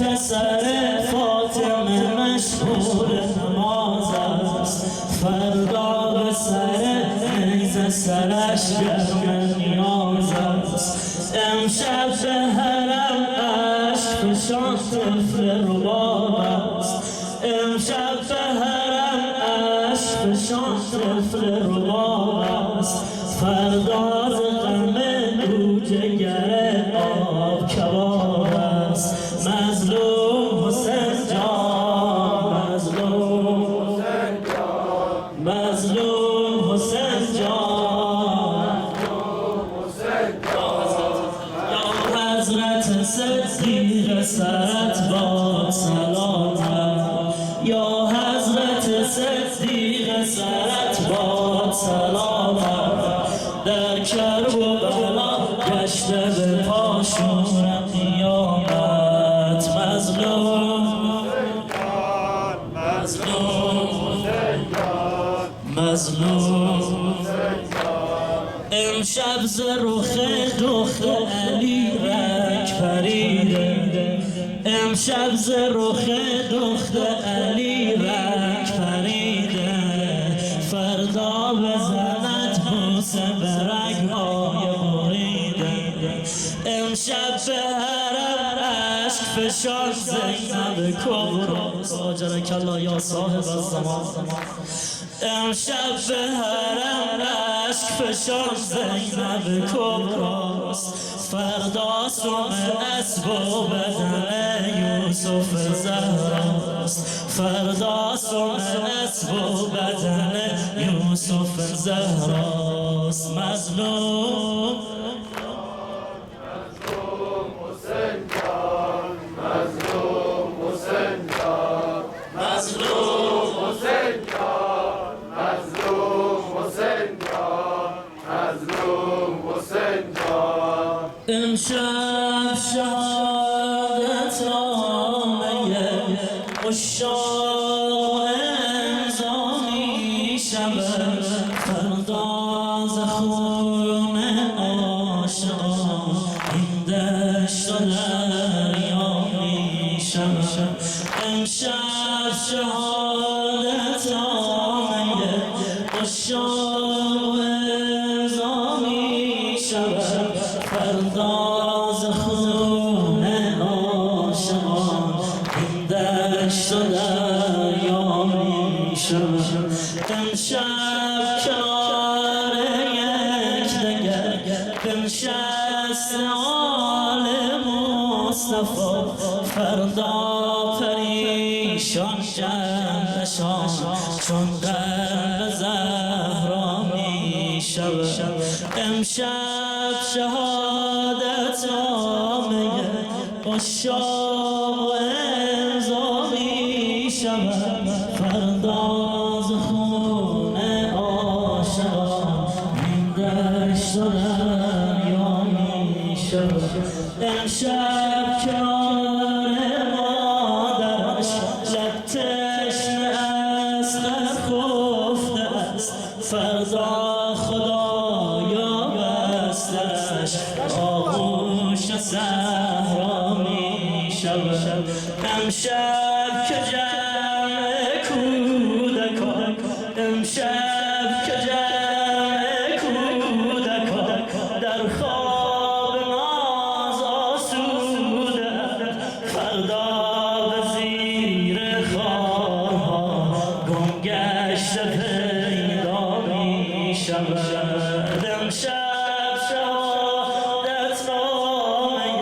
پسر فاطمه مشغول نماز است، فردا به سر نیزه سرش گرم نیاز است. امشب به حرم عشق فشان طفل رباب است، امشب به حرم عشق فشان طفل رباب است. فردا ز غم او جگر آب کباب است. مظلوم حسین جان، مظلوم حسین جان، مظلوم حسین جان، یا حضرت صدیق سرت باد سلامت، یا حضرت صدیق سرت باد سلامت. در کرب و بلا گشته به پاشون قیامت. مظلوم مظلوم امشب ز رخ دختر علی رنگ پریده، امشب ز رخ دختر علی رنگ پریده. فردا بزند بوسه به رگ‌های بریده. امشب به حرم عشق فشان زینب کبری، ساجرک الله یا صاحب الزمان. امشب به حرم عشق فشان زینب کبراست. فردا سم اسب و بدن یوسف زهراست، فردا سم اسب و بدن یوسف زهراست. مظلوم حسین جان، مظلوم حسین جان، مظلوم حسین جان، مظلوم حسین جان، مظلوم حسین جان. امشب شهادت نامه عشاق امضا می شود، فردا ز خون عاشقان این دشت و دریا می شود. امشب شهادت نامه عشاق امضا می شود، فردا ز خون عاشقان این دشت و دریا می شود. امشب کنار یکدیگر بنشسته آل مصطفی، فردا پریشان جمعشان چون قلب زهرا می شود. امشب شهادت نامه عشاق امضا می شود، فردا ز خون عاشقان این دشت و دریا می شود. امشب کنار مادرش لب تشنه از قد خفته است، فردا خدایا بستش آغوش صحرا می شود. امشب که جمع کودکان، امشب که جمع کودکان در خواب ناز آسوده، فردا به زیر خارها گم گشته پیدا می شود. امشب شهادت نامه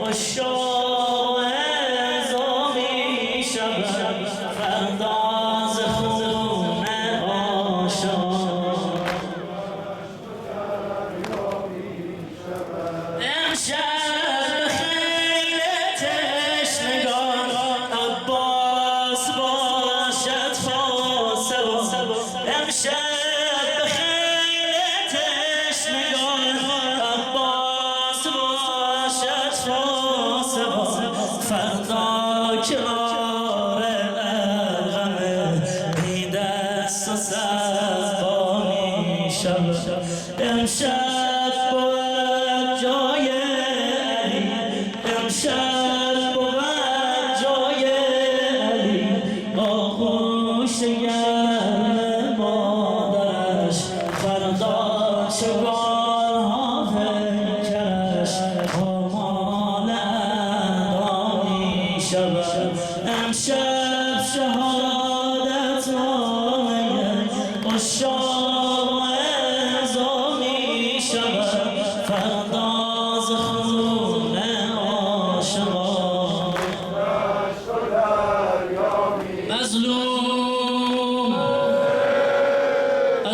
عشاق امضا می شود، فردا ز خون عاشقان. امشب به خیل تشنگان عباس باشد فاصل، امشب به خیل تشنگان عباس باشد فاصل، فردا کنار ارغم بی دست و صفا می شود. امشب بود جای علی، امشب بود شود امشب شهادت نامه عشاق اعزا می شود فردا ز خون عاشقان مظلوم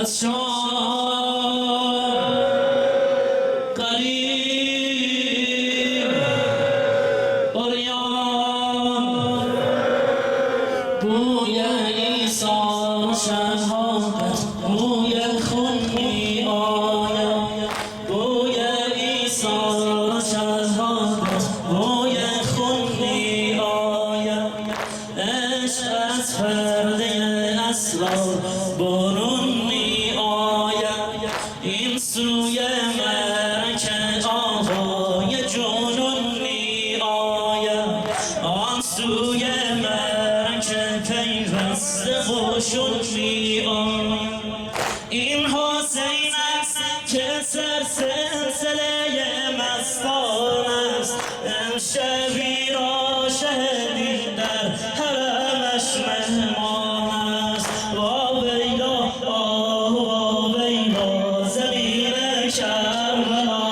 از شام قریب عریان بوی عیسی شهادت بوی خون می آید بوی عیسی شهادت بوی خون می آید عشق از پرده اسرار برون می آید این سوی مرکه آوای جنون می آید آن سوی مرکه پیوسته قشون می آید این حسین است که سر سلسله مستان است امشبی را شهدی در حرمش مهمان است واویلا آه واویلا زمین کربلا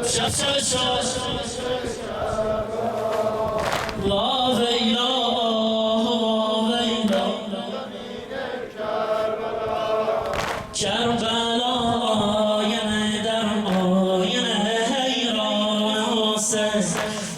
شب شب شب واویلا کربلا آینه در آینه حیران حسین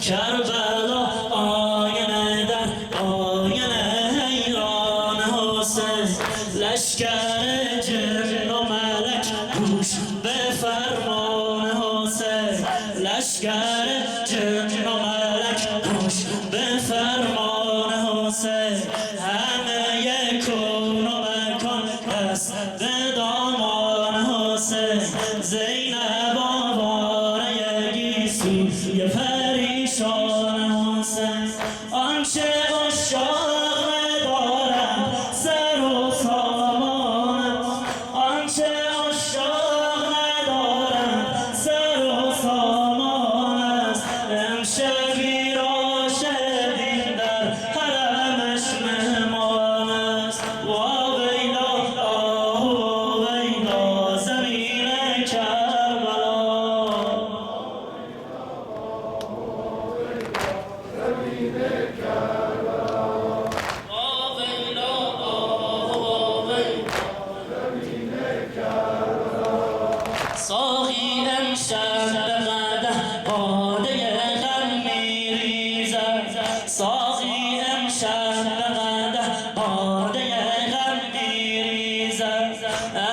کربلا آینه در آینه حیران حسین لشکر جن و ملک گوش به فرمان حسین لشکر جن و ملک گوش به فرمان حسین همه کون و مکان دست به دامان حسین زینب آواره گیسوی پریشان حسین آنچه عشاق ندارد سر و سامان آنچه عشاق ندارد سر و سامان است امشبی را شهدیم در حرمش مهمان است واویلا آه واویلا زمین کربلا واویلا آه واویلا ساقی امشب به قدح باده غم میریزد ساقی امشب به قدح باده غم میریزد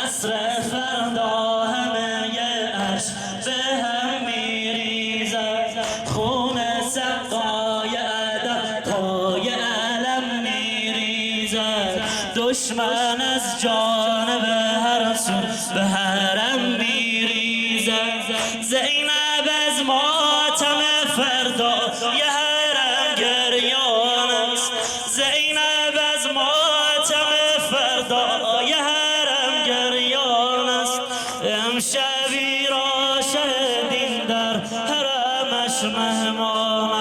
عصر فردا همه عرش به هم میریزد خون سقای ادب پای علم میریزد دشمن از جانب هر سو به حرم میریزد زینب از ماتم فردا یه حرم گریان است زینب از ماتم فردا یه حرم گریان است امشبی را شهدیم در حرمش مهمان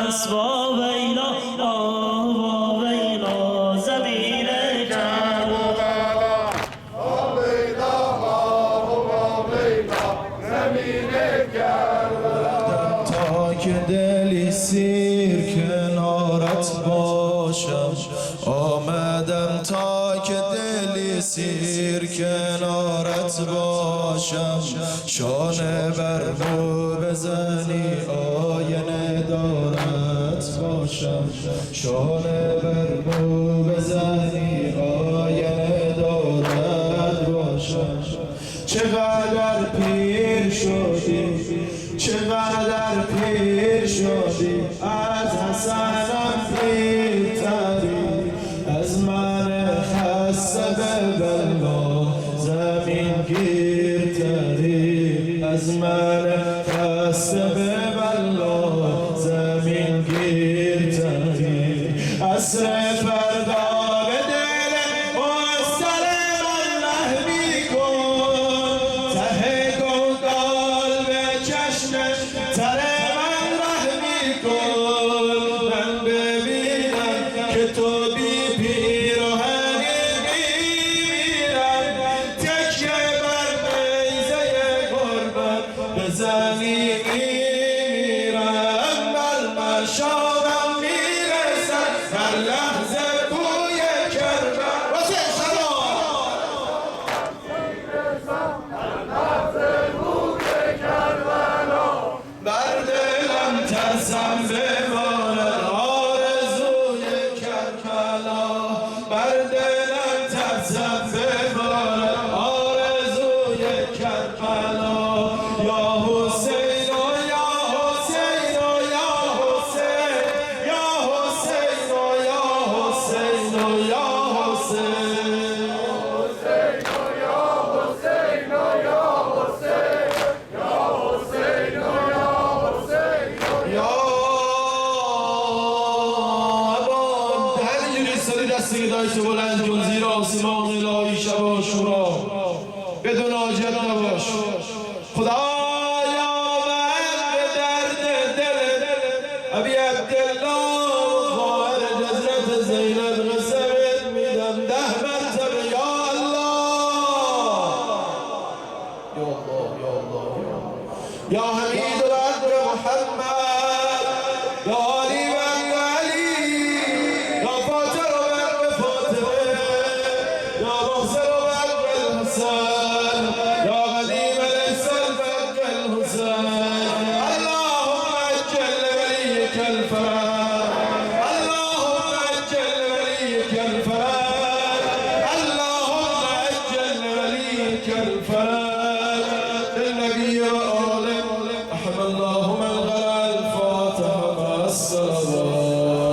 است واویلا آه واویلا زمین کربلا تا که دلی سیر کنارت باشم آمدم تا که دلی سیر کنارت باشم شانه بر مو بزنی آینه دارت باشم شانه بر مو بزنی آینه دارت باشم چقدر پیر شدی چقدر پیر شدی از حسنم پیرتری از من خسته به بلا زمین گیرتری از من خسته به بلا زمین گیرتری عصر فردا به دل مستلم رحمی کن ته گودال به چشم تر من ترسم بماند آرزوی کربلا بر دلم ترسم بماند آرزوی کربلا یا حسین و یا حسین و یا حسین یا حسین و یا حسین و یا حسین دستی داشته بلند کن زیر آسمان الهی شب آشورا بدون حاجت نباش خدایا من به درد دل ابی عبدالله ظاهر جزرت زینب قسمت میدم 10 مرتبه یا الله یا الله یا الله یا حمید رب محمد